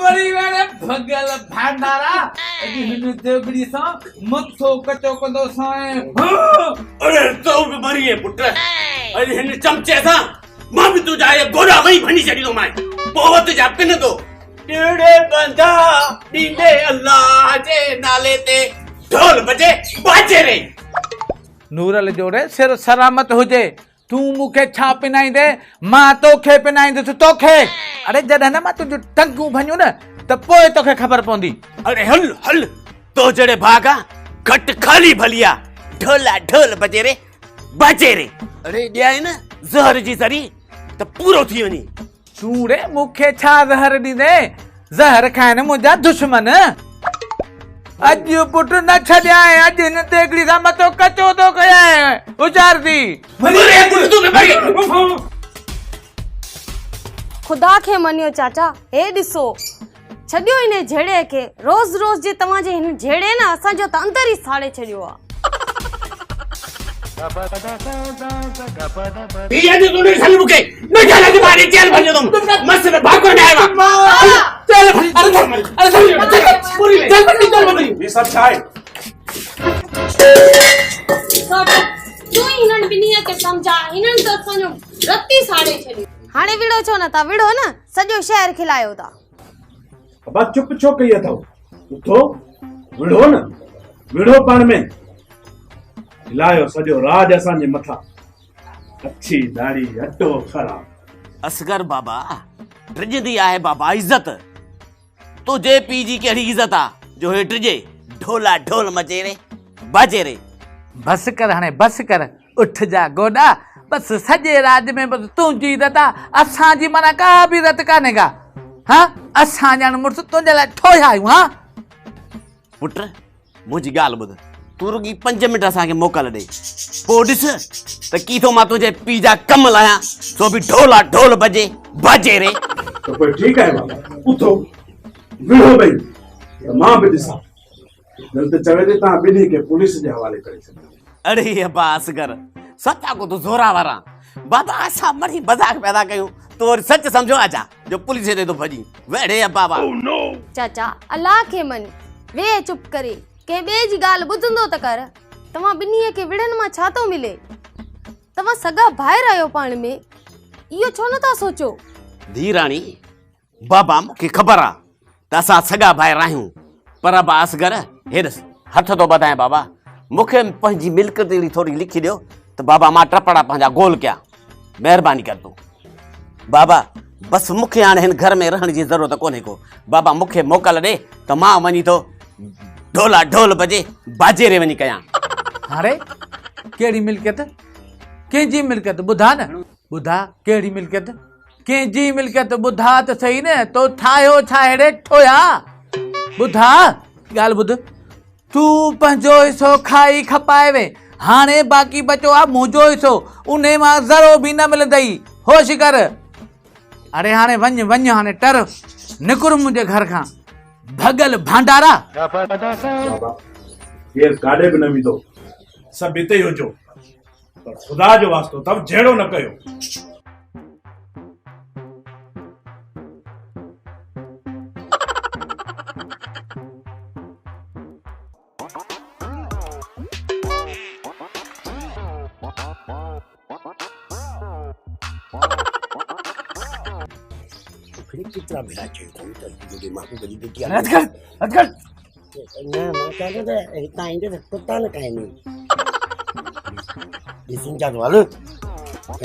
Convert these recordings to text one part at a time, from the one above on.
मरी वेले भगल भांडारा अजी हिन देवड़ी सा मथो कचो कंदो साए अरे तो भी मरी है पुत्र अरे हिन चमचे सा मां भी तू जाए गोरा वही भनी छड़ी तो माए बहुत जा पिन दो टेड़े बंदा दीने अल्लाह जे नाले ते ढोल बजे बाजे रे नूरल जोड़े सिर सलामत हुजे तू मुखे छा पिनाई दे मां तोखे पिनाई दे तोखे अरे जॾहिं न मां तुंहिंजो टंगू भञो न त पोइ तोखे ख़बर पवंदी अरे हल हल तो जड़े भागा घट खाली भलिया ढोला ढोल बजे रे बाजे रे अरे ॾियाई न ज़हर जी सरी त पूरो थी वनी तू रे मुखे छा ज़हर ॾींदे ज़हर खाइण मुंहिंजा दुश्मन अॼु पुट न छॾियाए अॼु हिन तेगड़ी सां मथो कचो थो कयाए उचार थी खुदा खे मनियो चाचा हे ॾिसो छॾियो हिन झेड़े खे रोज़ रोज़ जे तव्हांजे हिन झेड़े न असांजो त अंदर ई साड़े छॾियो आहे ये जो तूने साली मुके न जाने के मारे जेल भर तुम मस्त में भागो नहीं आएगा चल अरे चल पूरी चल बंदी ये सब चाय तू हिनन बिनिया के समझा हिनन तो असांजो रत्ती साड़े छॾियो हाणे विड़ो छो न था विड़ो न सॼो शहर खिलायो था अब चुप छो कई अथव उथो विड़ो न विड़ो पाण में हिलायो सॼो राज असांजे मथां अच्छी दाढ़ी अटो ख़राब असगर बाबा ड्रिजदी आहे बाबा इज्जत तुझे पी जी केड़ी इज्जत आ जो हे ड्रिजे ढोला ढोल मचे रे बाजे रे बस कर हाणे बस कर उठ जा गोडा बस सॼे राज में बस तुंहिंजी इज़त आहे असांजी माना का बि इज़त कान्हे का हाँ असां ॼण मुड़ुस तुंहिंजे लाइ ठोया आहियूं हाँ पुट मुंहिंजी ॻाल्हि ॿुध तू रुगी 5 मिनट असांखे मोकल ॾे पोइ ॾिस त कीथो मां तुंहिंजे पीउ जा कम लाहियां सो बि ढोला ढोल बजे बाजे रे तो कोई ठीक है बाबा उथो विड़ो भई त मां बि ॾिसां जल्द चवे थी तव्हां ॿिन्ही खे पुलिस जे हवाले करे छॾियो अरे अब्बा असगर सच्चा को तो जोरा वारा बाबा असां मरी मजाक पैदा कयूं तो सच समझो आजा जो पुलिस दे तो भजी वेड़े अब्बा चाचा अल्लाह खे मन वे चुप करे के बे जी गाल बुझंदो त कर तवा बिन्नीअ के विड़न मा छा तो मिले तवा सगा भाई आयो पाण में इयो छो न था सोचो धीराणी बाबा मुखे खबर आ त असां सगा भाई राहियूं पर अब्बा असगर हेरस हथ तो बताए बाबा मुखे पंहिंजी मिल्कत अहिड़ी थोड़ी लिखी ॾियो त बाबा मां टपड़ा पंहिंजा गोल कया महिरबानी कर तूं बाबा बस मुखे हाणे हिन घर में रहण जी ज़रूरत कोन्हे को बाबा मुखे मोकल ॾे त मां वञी थो ढोला ढोल बजे बाजे रे वञी कयां हाणे कहिड़ी मिल्कियत कंहिंजी मिल्कियत ॿुधा न ॿुधा कहिड़ी मिल्कियत कंहिंजी मिल्कियत ॿुधा त सही न तो ठाहियो छा हेड़े ठोया ॿुधा ॻाल्हि ॿुध तूं पंहिंजो हिसो खाई खपाए वे हाणे बाक़ी बचो आहे मुंहिंजो हिसो उन मां ज़रो बि न मिलंदई होश कर अरे हाणे वञ वञ हाणे टर निकुर मुंहिंजे घर खां भगल भांडारा बाबा केर काॾे बि न वेंदो सभु हिते ई हुजो पर ख़ुदा जो वास्तो तब जहिड़ो न कयो कितना मिला चाहिए तो मुझे माफी बड़ी बेटी आ अजगर ना मां कहते थे इतना इंदे से कुत्ता न काहे नहीं ये सिंजा तो वाले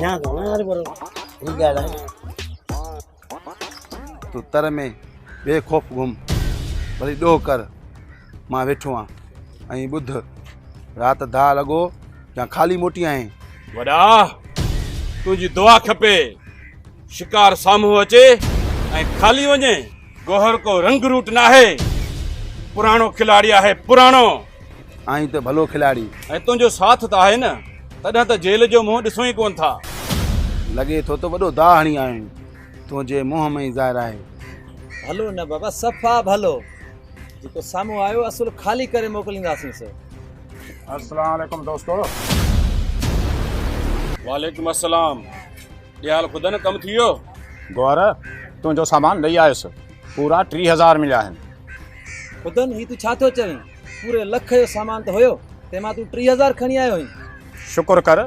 ना तो ना यार बरो ये गाड़ा तू तर में बेखौफ घुम भली डो कर मां वेठो आहियां ऐं ॿुध राति दा लॻो या ख़ाली मोटी आहीं वॾा तुंहिंजी दुआ खपे शिकार साम्हूं अचे ऐं खाली वञे गोहर को रंग रूट ना है पुराणो खिलाड़ी आहे पुराणो आई त भलो खिलाड़ी ऐं तुंहिंजो साथ त आहे न तॾहिं त जेल जो मुंहुं ॾिसूं ई कोन था लॻे थो त वॾो दा हणी आयो आहियूं तुंहिंजे मुंहं में ई ज़ाहिर आहे भलो न बाबा सफ़ा भलो जेको साम्हूं आयो असुल खाली करे मोकिलींदासीं सर अस्सलाम वालेकुम दोस्तों वालेकुम अस्सलाम ॾियाल ख़ुदा न कमु थी वियो गौर तुंहिंजो सामान ॾेई आयुसि पूरा 3000 मिलिया आहिनि। खुदन ही तू छा थो चवीं? पूरे लख जो सामान त हुयो, तंहिंमां तूं 3000 खणी आयो आहीं। शुक्र कर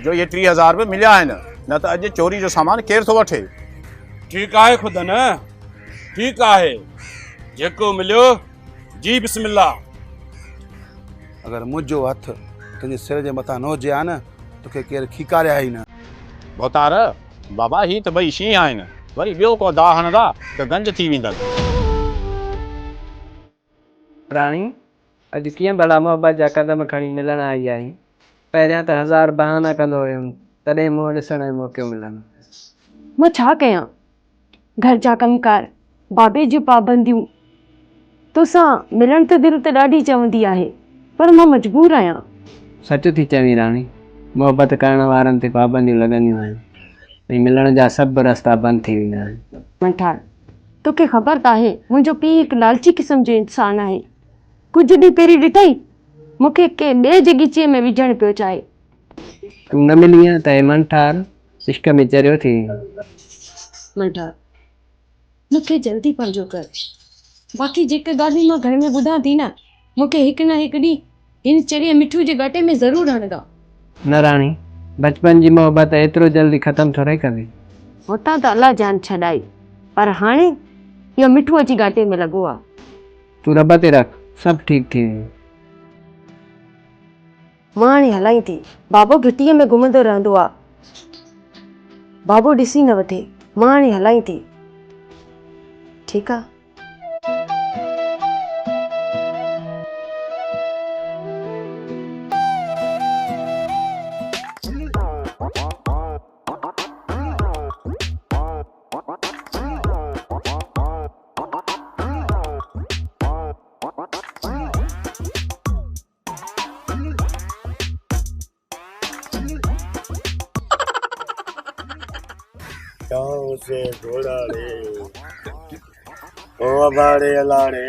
जो ये 3000 बि मिलिया आहिनि, न त अॼु चोरी जो सामान केरु थो वठे। ठीकु आहे खुदन, ठीकु आहे, जेको मिलियो जी बिस्मिल्लाह। अगरि मुंहिंजो हथ तुंहिंजे सिर जे मथां न हुजे हा न, तोखे केरु खीकारिया ई न। भोतार बाबा ही त ॿई शींहं आहिनि, वरी ॿियो को दाह हणंदा त गंज थी वेंदनि। राणी, अॼु कीअं भला मोहबत जा कदम खणी मिलण आई आई? पहिरियां त 1000 बहाना कंदो हुयुमि, तॾहिं मुंहुं ॾिसण जो मौक़ो मिलंदो। मां छा कयां? घर जा कमकार, बाबे जूं पाबंदियूं। तोसां मिलण त दिलि त ॾाढी चवंदी आहे, पर मां मजबूर आहियां। सच थी चवीं राणी, मोहबत करण वारनि ते पाबंदियूं लॻंदियूं आहिनि, ऐं मिलण जा सभु रस्ता बंदि थी वेंदा आहिनि। मंठार, तोखे ख़बर त आहे मुंहिंजो पीउ हिकु लालची क़िस्म जो इंसानु आहे। कुझु ॾींहं पहिरीं ॾिठई, मूंखे के ॿिए जॻीचे में विझणु पियो चाहे। तूं न मिली त हे मंठार इश्क में चरियो थी। मंठार, मूंखे जल्दी पंहिंजो कर। बाक़ी जेके ॻाल्हियूं मां घर में ॿुधां थी न, मूंखे हिकु न हिकु ॾींहुं हिन चढ़िए मिठू जे गाटे में ज़रूरु हणंदा। न राणी, बचपन जी मोहबत एतिरो जल्दी ख़तमु थोरे कंदी। हुतां त अल्लाह जान छॾाई, पर हाणे इहो मिठू अची गाटे में लॻो आहे। तूं रब ते रख, सभु ठीकु थी वेंदो। मां हाणे हलाई थी। बाबो घिटीअ में घुमंदो रहंदो आहे, बाबो ॾिसी न वठे। मां हाणे हलाई थी, ठीकु आहे? गाँव से घोड़ा रे, ओ बाड़े अलाड़े,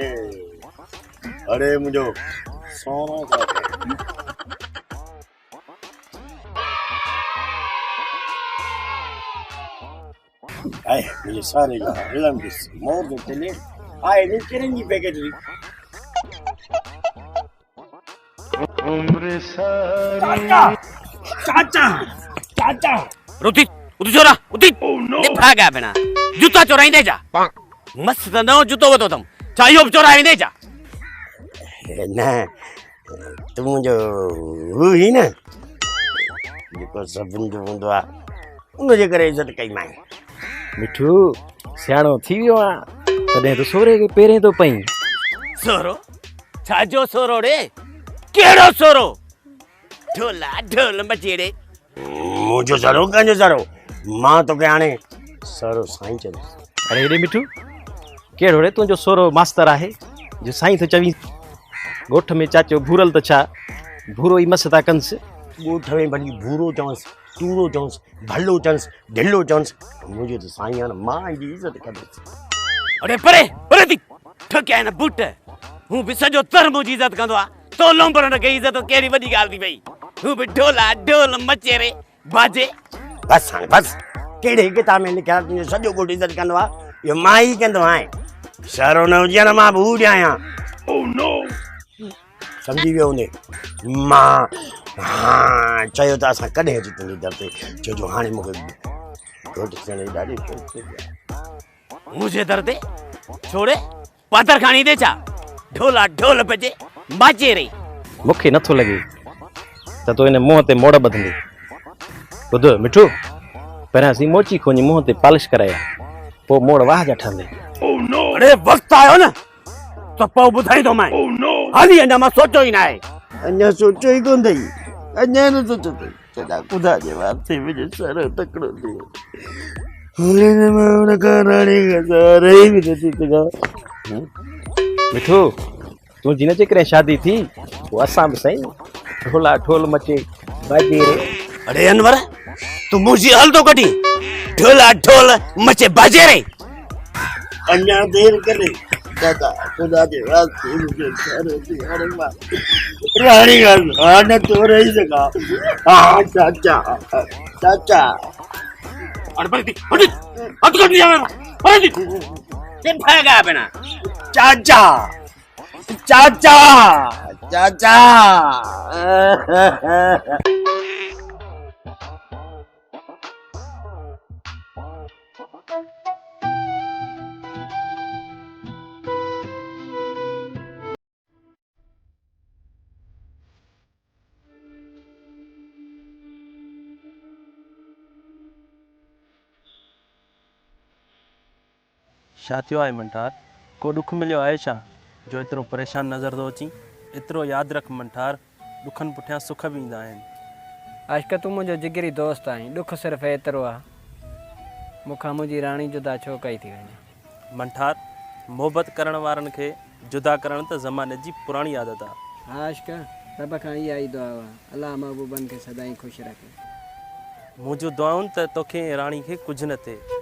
अरे मुझो सोना जाते। आए मुझे सारे का इलम दिस मोर दे चले आए ने करेंगी पैकेज री उम्र सारी। चाचा चाचा रुति उती चोरा उती ने भागा बिना जूता चोराइंदे जा। मस्त त नओं जूतो वतो तम, छा इहो बि चोराइंदे जा? न तू जो हू ही न जेको सभिनि जो हूंदो आहे, उनजे करे इज़त कई मां। मिठू सियाणो थी वियो आहे, तॾहिं त सोरे खे पहिरें थो पई। सोरो? छाजो सोरो रे? कहिड़ो सोरो? ढोला ढोल मचेड़े मुझो सरो कंजो सरो, मां तोखे हाणे सरो साईं चवंदुसि। अरे हेॾे मिठू, कहिड़ो रे तुंहिंजो सोरो मास्तर आहे जो साईं थो चवीं? ॻोठ में चाचो भूरल त छा, भूरो ई मस था कंसि। ॻोठ में भली भूरो चवंसि, टूरो चवंसि, भलो चवंसि, ढिलो चवंसि, मुंहिंजो त साईं आहे न, मां जी इज़त कंदुसि। अरे परे परे थी ठोकिया न बूट, हूं बि सॼो तर मुंहिंजी इज़त कंदो आहे, तो लोंबर न कई इज़त कहिड़ी वॾी ॻाल्हि थी पई। हूं बि ढोला ढोल मचेरे बाजे। बस हाणे बस, कहिड़े किताब में लिखिया तुंहिंजो सॼो ॻोठ इज़त कंदो आहे? इहो मां ई कंदो आहियां। सरो न हुजे न मां बि हू ॾियां। सम्झी वियो हूंदे? मां हाँ चयो त असां कॾहिं अची तुंहिंजे दर ते, छो जो हाणे मूंखे घोट थियण जी ॾाढी मुंहिंजे दर ते छोड़े पातर खाणी दे छा? ढोला ढोल बजे बाजे रे। मूंखे नथो लॻे त तूं हिन मुंहं ते मोड़ ॿधंदी। ॿुध मिठू, पहिरियां असीं मोची खोनी मुंहं ते पालिश कराया, पोइ मोड़ वाह जा ठहंदे। अरे वक़्तु आयो न त पोइ ॿुधाईंदो मैं। हाली अञा मां सोचो ई न आहे। अञा सोचो ई कोन अथई, अञा न सोचो अथई। चॾा ख़ुदा जे वास्ते मुंहिंजो सर तकिड़ो थी वियो। हाणे न मां हुन खां राणी खां रही बि नथी सघां। मिठू, तुंहिंजी न जेकॾहिं शादी थी, पोइ असां बि साईं ढोला ढोल मचे बाजे रे। अरे अनवर, तू मुंहिंजी हल थो कढी? ढोला ढोल मचे बाजे रे। अञा देर करे दादा, ख़ुदा जे वास्ते मुंहिंजो सर थी। हाणे मां राणी खां न थो रही सघां। हा चाचा चाचा। अरे परे थी हट हट कर दिया मैं। परे थी भागा बिना चाचा चाचा चाचा छा थियो आहे मंठार को दुख मिलियो आहे छा जो एतिरो परेशान नज़र थो अची एतिरो यादि रख मंठार दुखनि पुठियां सुख बि ईंदा आहिनि आशिक तूं मुंहिंजो जिगरी दोस्त आहीं ॾुख सिर्फ़ु एतिरो आहे मूंखां मुंहिंजी राणी जुदा छो कई थी वञे मंठार मोहबत करण वारनि खे जुदा करणु त ज़माने जी पुराणी आदत आहे हा आशिक रब खां इहा ई दुआ आहे अलाह महबूबनि खे सदाईं ख़ुशि रखे मुंहिंजूं दुआउनि त तोखे राणी खे कुझु न थिए